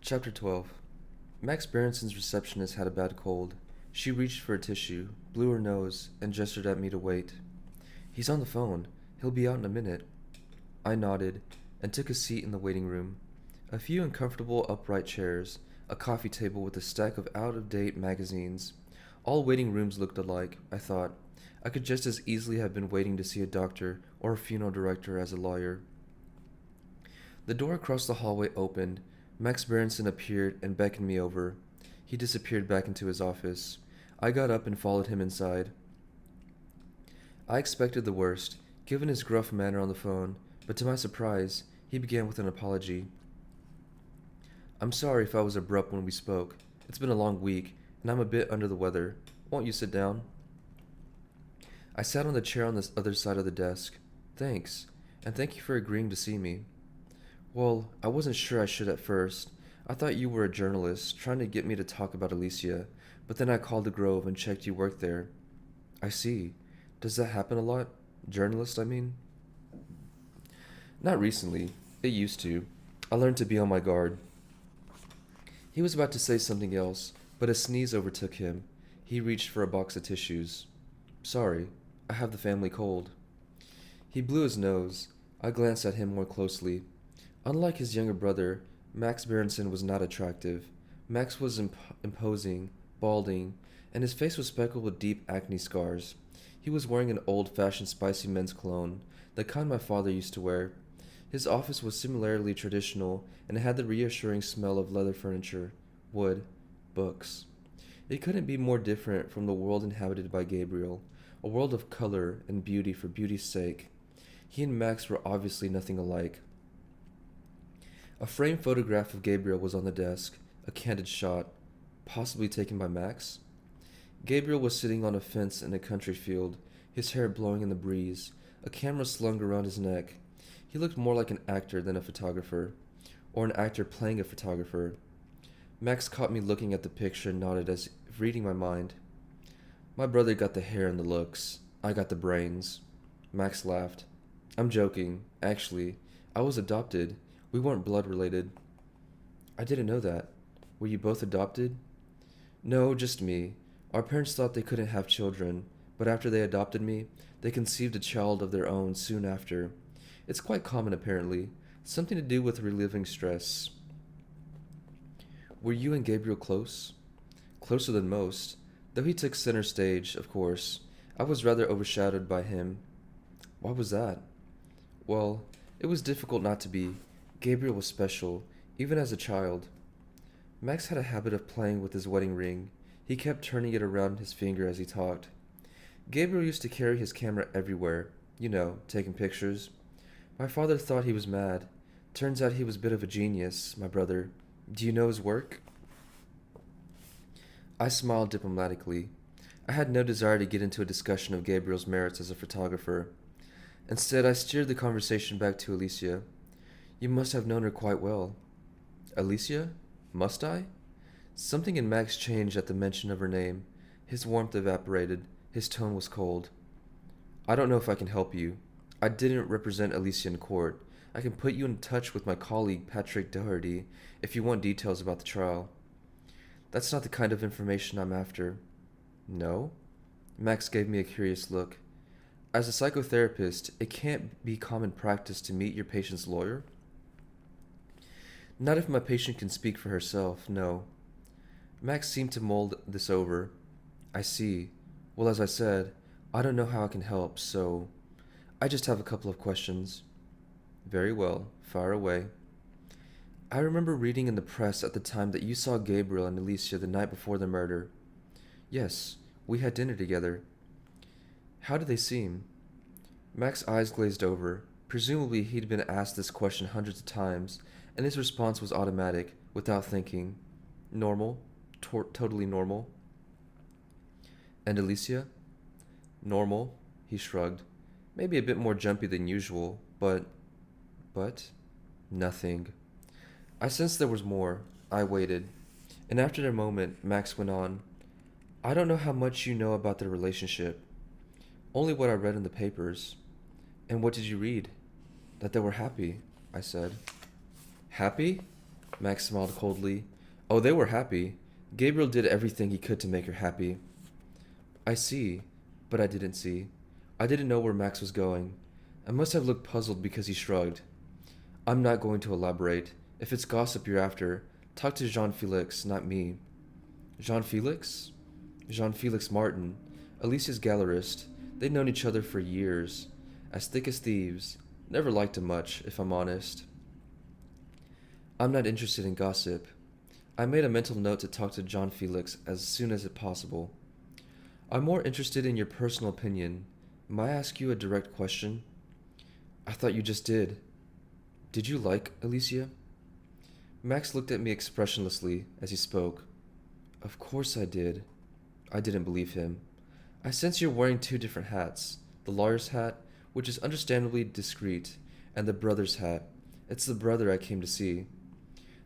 Chapter 12. Max Berenson's receptionist had a bad cold. She reached for a tissue, blew her nose, and gestured at me to wait. "He's on the phone. He'll be out in a minute." I nodded and took a seat in the waiting room. A few uncomfortable upright chairs, a coffee table with a stack of out-of-date magazines. All waiting rooms looked alike, I thought. I could just as easily have been waiting to see a doctor or a funeral director as a lawyer. The door across the hallway opened. Max Berenson appeared and beckoned me over. He disappeared back into his office. I got up and followed him inside. I expected the worst, given his gruff manner on the phone, but to my surprise, he began with an apology. "I'm sorry if I was abrupt when we spoke. It's been a long week, and I'm a bit under the weather. Won't you sit down?" I sat on the chair on the other side of the desk. "Thanks, and thank you for agreeing to see me." "Well, I wasn't sure I should at first. I thought you were a journalist, trying to get me to talk about Alicia, but then I called the Grove and checked you worked there." "I see. Does that happen a lot? Journalist, I mean?" "Not recently. It used to. I learned to be on my guard." He was about to say something else, but a sneeze overtook him. He reached for a box of tissues. "Sorry, I have the family cold." He blew his nose. I glanced at him more closely. Unlike his younger brother, Max Berenson was not attractive. Max was imposing, balding, and his face was speckled with deep acne scars. He was wearing an old-fashioned spicy men's cologne, the kind my father used to wear. His office was similarly traditional and had the reassuring smell of leather furniture, wood, books. It couldn't be more different from the world inhabited by Gabriel, a world of color and beauty for beauty's sake. He and Max were obviously nothing alike. A framed photograph of Gabriel was on the desk, a candid shot, possibly taken by Max. Gabriel was sitting on a fence in a country field, his hair blowing in the breeze, a camera slung around his neck. He looked more like an actor than a photographer, or an actor playing a photographer. Max caught me looking at the picture and nodded as if reading my mind. "My brother got the hair and the looks. I got the brains." Max laughed. "I'm joking. Actually, I was adopted. We weren't blood related." "I didn't know that. Were you both adopted?" "No, just me. Our parents thought they couldn't have children, but after they adopted me, they conceived a child of their own soon after. It's quite common, apparently. Something to do with reliving stress." "Were you and Gabriel close?" "Closer than most, though he took center stage, of course. I was rather overshadowed by him." "Why was that?" "Well, it was difficult not to be. Gabriel was special, even as a child." Max had a habit of playing with his wedding ring. He kept turning it around his finger as he talked. "Gabriel used to carry his camera everywhere, taking pictures. My father thought he was mad. Turns out he was a bit of a genius, my brother. Do you know his work?" I smiled diplomatically. I had no desire to get into a discussion of Gabriel's merits as a photographer. Instead, I steered the conversation back to Alicia. "You must have known her quite well." "Alicia? Must I?" Something in Max changed at the mention of her name. His warmth evaporated. His tone was cold. "I don't know if I can help you. I didn't represent Alicia in court. I can put you in touch with my colleague Patrick Doherty if you want details about the trial." "That's not the kind of information I'm after." "No?" Max gave me a curious look. "As a psychotherapist, it can't be common practice to meet your patient's lawyer?" "Not if my patient can speak for herself, no." Max seemed to mull this over. "I see. Well, as I said, I don't know how I can help, so I just have a couple of questions." "Very well. Fire away." "I remember reading in the press at the time that you saw Gabriel and Alicia the night before the murder." "Yes, we had dinner together." "How did they seem?" Max's eyes glazed over. Presumably he'd been asked this question hundreds of times, and his response was automatic, without thinking. "Normal. Totally normal." "And Alicia?" "Normal," he shrugged. "Maybe a bit more jumpy than usual, but..." "But?" "Nothing." I sensed there was more. I waited. And after a moment, Max went on. "I don't know how much you know about their relationship." "Only what I read in the papers." "And what did you read?" "That they were happy," I said. "Happy?" Max smiled coldly. Oh, they were happy. Gabriel did everything he could to make her happy. I see, but I didn't see. I didn't know where Max was going. I must have looked puzzled because he shrugged. I'm not going to elaborate. If it's gossip you're after, talk to Jean Felix, not me. Jean Felix? Jean Felix Martin, Alicia's gallerist. They'd known each other for years. As thick as thieves. Never liked him much, if I'm honest. I'm not interested in gossip. I made a mental note to talk to John Felix as soon as possible. I'm more interested in your personal opinion. May I ask you a direct question? I thought you just did. Did you like Alicia? Max looked at me expressionlessly as he spoke. Of course I did. I didn't believe him. I sense you're wearing two different hats. The lawyer's hat, which is understandably discreet, and the brother's hat. It's the brother I came to see.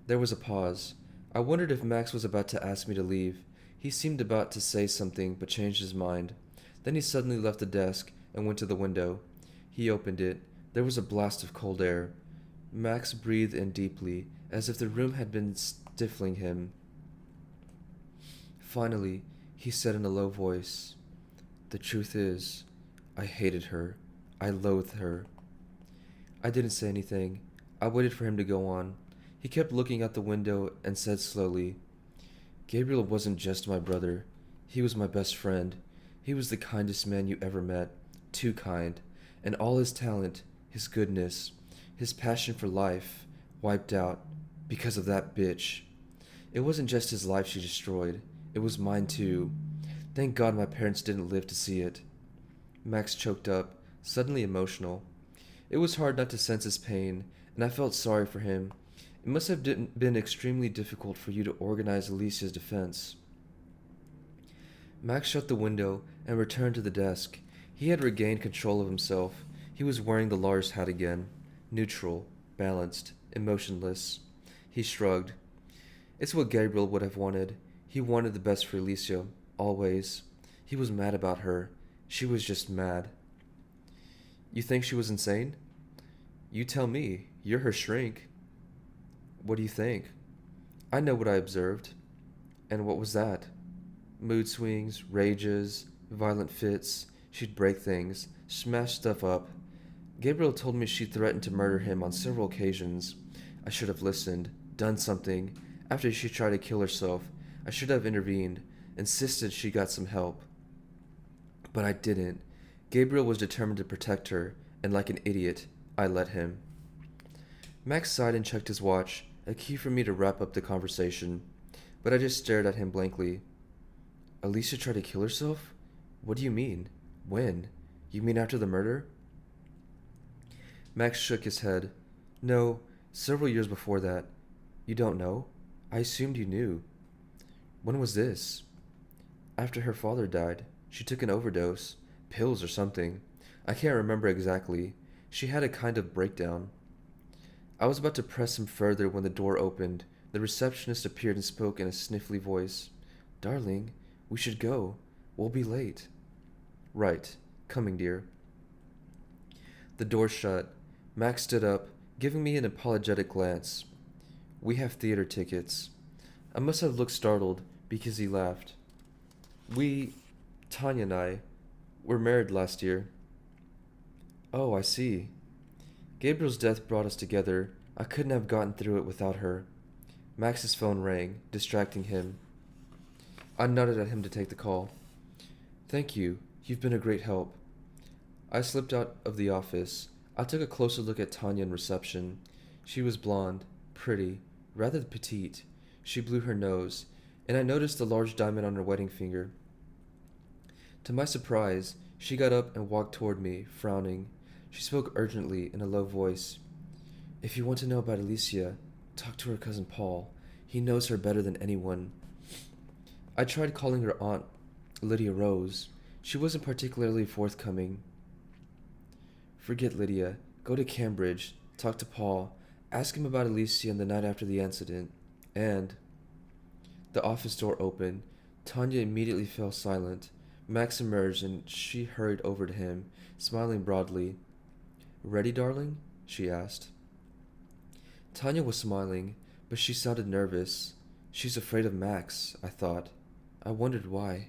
There was a pause. I wondered if Max was about to ask me to leave. He seemed about to say something, but changed his mind. Then he suddenly left the desk and went to the window. He opened it. There was a blast of cold air. Max breathed in deeply, as if the room had been stifling him. Finally, he said in a low voice, The truth is, I hated her. I loathed her. I didn't say anything. I waited for him to go on. He kept looking out the window and said slowly, Gabriel wasn't just my brother. He was my best friend. He was the kindest man you ever met. Too kind. And all his talent, his goodness, his passion for life, wiped out because of that bitch. It wasn't just his life she destroyed. It was mine too. Thank God my parents didn't live to see it. Max choked up, suddenly emotional. It was hard not to sense his pain, and I felt sorry for him. It must have been extremely difficult for you to organize Alicia's defense. Max shut the window and returned to the desk. He had regained control of himself. He was wearing the lawyer's hat again. Neutral, balanced, emotionless. He shrugged. It's what Gabriel would have wanted. He wanted the best for Alicia, always. He was mad about her. She was just mad. You think she was insane? You tell me. You're her shrink. What do you think? I know what I observed. And what was that? Mood swings, rages, violent fits. She'd break things, smash stuff up. Gabriel told me she threatened to murder him on several occasions. I should have listened, done something. After she tried to kill herself, I should have intervened, insisted she got some help. But I didn't. Gabriel was determined to protect her, and like an idiot, I let him. Max sighed and checked his watch, a key for me to wrap up the conversation, but I just stared at him blankly. Alicia tried to kill herself? What do you mean? When? You mean after the murder? Max shook his head. No, several years before that. You don't know? I assumed you knew. When was this? After her father died. She took an overdose. Pills or something. I can't remember exactly. She had a kind of breakdown. I was about to press him further when the door opened. The receptionist appeared and spoke in a sniffly voice. Darling, we should go. We'll be late. Right. Coming, dear. The door shut. Max stood up, giving me an apologetic glance. We have theater tickets. I must have looked startled because he laughed. Tanya and I, were married last year. Oh, I see. Gabriel's death brought us together. I couldn't have gotten through it without her. Max's phone rang, distracting him. I nodded at him to take the call. Thank you. You've been a great help. I slipped out of the office. I took a closer look at Tanya in reception. She was blonde, pretty, rather petite. She blew her nose, and I noticed the large diamond on her wedding finger. To my surprise, she got up and walked toward me, frowning. She spoke urgently in a low voice. If you want to know about Alicia, talk to her cousin Paul. He knows her better than anyone. I tried calling her aunt, Lydia Rose. She wasn't particularly forthcoming. Forget Lydia. Go to Cambridge. Talk to Paul. Ask him about Alicia and the night after the incident. And... The office door opened. Tanya immediately fell silent. Max emerged and she hurried over to him, smiling broadly. Ready, darling? She asked. Tanya was smiling, But she sounded nervous. She's afraid of Max, I thought. I wondered why.